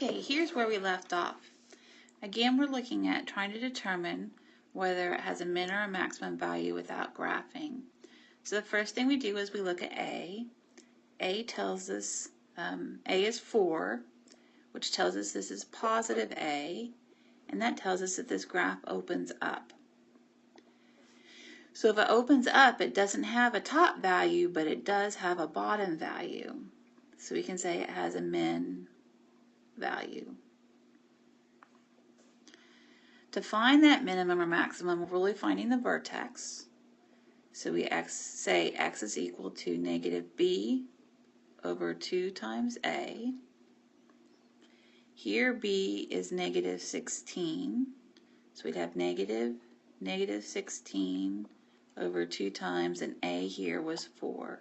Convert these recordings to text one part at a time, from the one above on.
Okay, here's where we left off. Again, we're looking at trying to determine whether it has a min or a maximum value without graphing. So the first thing we do is we look at A. A tells us, A is 4, which tells us this is positive A, and that tells us that this graph opens up. So if it opens up, it doesn't have a top value, but it does have a bottom value. So we can say it has a min value. To find that minimum or maximum, we're really finding the vertex. So we say x is equal to negative b over 2 times a. Here b is negative 16. So we'd have negative 16 over 2 times, and a here was 4.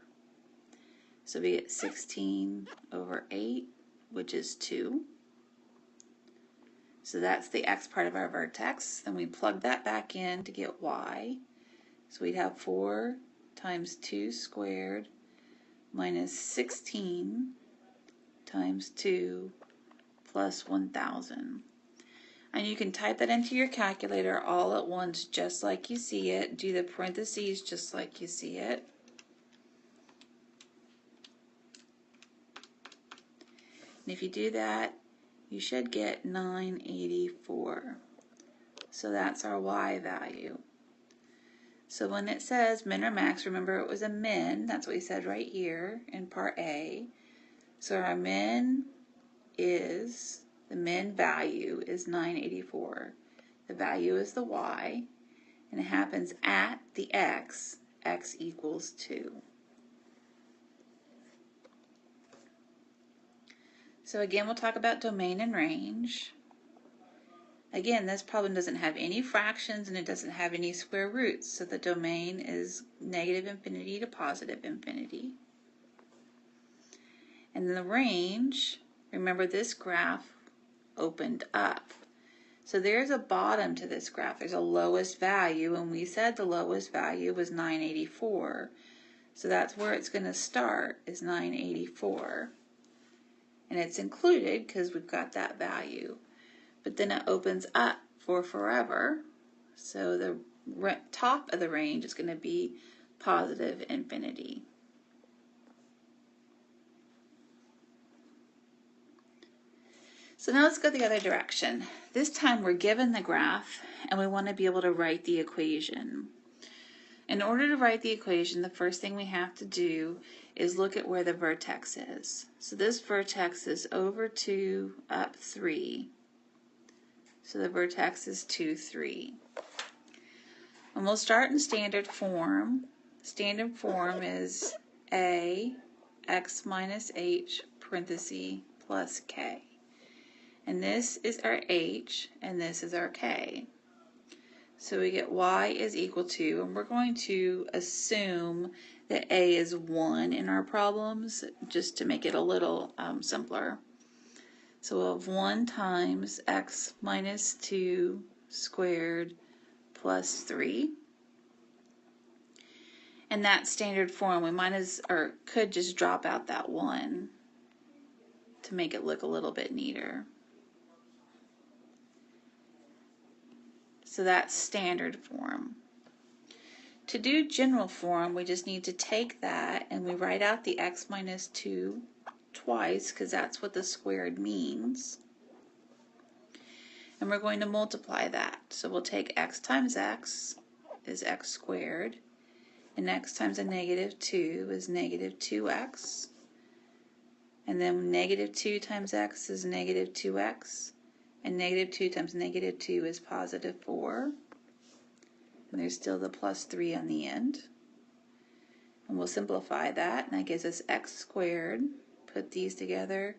So we get 16 over 8, which is 2. So that's the x part of our vertex. Then we plug that back in to get y. So we'd have 4 times 2 squared minus 16 times 2 plus 1,000. And you can type that into your calculator all at once just like you see it. Do the parentheses just like you see it. And if you do that, you should get 984. So that's our y value. So when it says min or max, remember it was a min. That's what we said right here in part A. So our min is, the min value is 984. The value is the y, and it happens at the x equals 2. So again, we'll talk about domain and range. Again, this problem doesn't have any fractions and it doesn't have any square roots, so the domain is negative infinity to positive infinity. And then the range, remember this graph opened up. So there's a bottom to this graph. There's a lowest value, and we said the lowest value was 984. So that's where it's going to start, is 984. And it's included because we've got that value. But then it opens up for forever. So the top of the range is going to be positive infinity. So now let's go the other direction. This time we're given the graph and we want to be able to write the equation. In order to write the equation, the first thing we have to do is look at where the vertex is. So this vertex is over 2, up 3. So the vertex is 2, 3. And we'll start in standard form. Standard form is a x minus h parenthesis plus k. And this is our h and this is our k. So we get y is equal to, and we're going to assume that a is 1 in our problems just to make it a little simpler. So we'll have 1 times x minus 2 squared plus 3. And that's standard form. We could just drop out that 1 to make it look a little bit neater. So that's standard form. To do general form, we just need to take that and we write out the x minus 2 twice because that's what the squared means. And we're going to multiply that. So we'll take x times x is x squared, and x times a negative 2 is negative 2x. And then negative 2 times x is negative 2x. And negative 2 times negative 2 is positive 4. And there's still the plus 3 on the end. And we'll simplify that, and that gives us x squared. Put these together,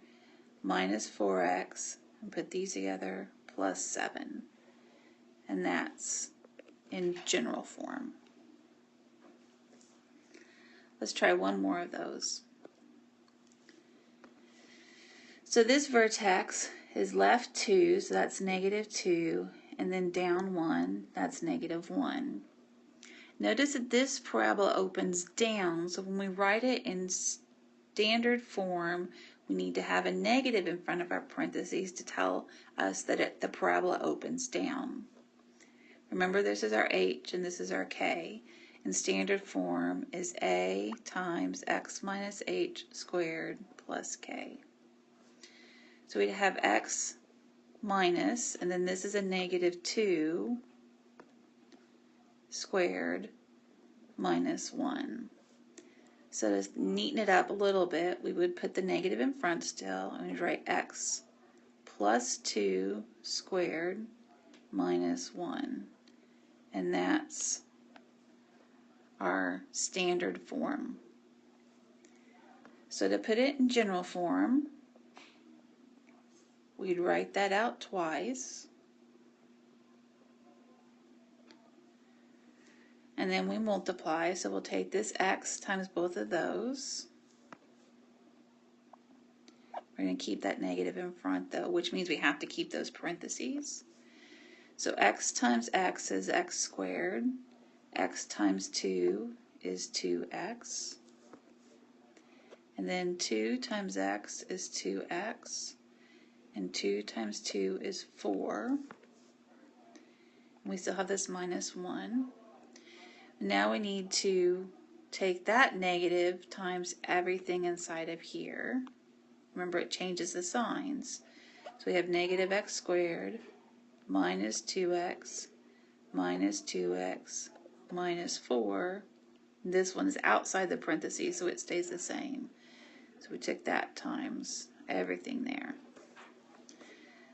minus 4x, and put these together, plus 7. And that's in general form. Let's try one more of those. So this vertex is left 2, so that's negative 2, and then down 1, that's negative 1. Notice that this parabola opens down, so when we write it in standard form, we need to have a negative in front of our parentheses to tell us that the parabola opens down. Remember, this is our h and this is our k. And standard form is a times x minus h squared plus k. So we'd have x minus, and then this is a negative 2 squared minus 1. So to neaten it up a little bit, we would put the negative in front still, and we'd write x plus 2 squared minus 1. And that's our standard form. So to put it in general form, we'd write that out twice. And then we multiply, so we'll take this x times both of those. We're going to keep that negative in front though, which means we have to keep those parentheses. So x times x is x squared. X times 2 is 2x. And then 2 times x is 2x. And 2 times 2 is 4. And we still have this minus 1. Now we need to take that negative times everything inside of here. Remember, it changes the signs. So we have negative x squared minus 2x minus 2x minus 4. This one is outside the parentheses, so it stays the same. So we took that times everything there.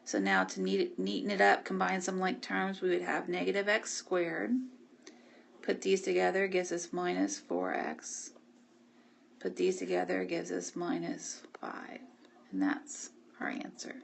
So now to neaten it up, combine some like terms, we would have negative x squared. Put these together gives us minus 4x. Put these together gives us minus 5. And that's our answer.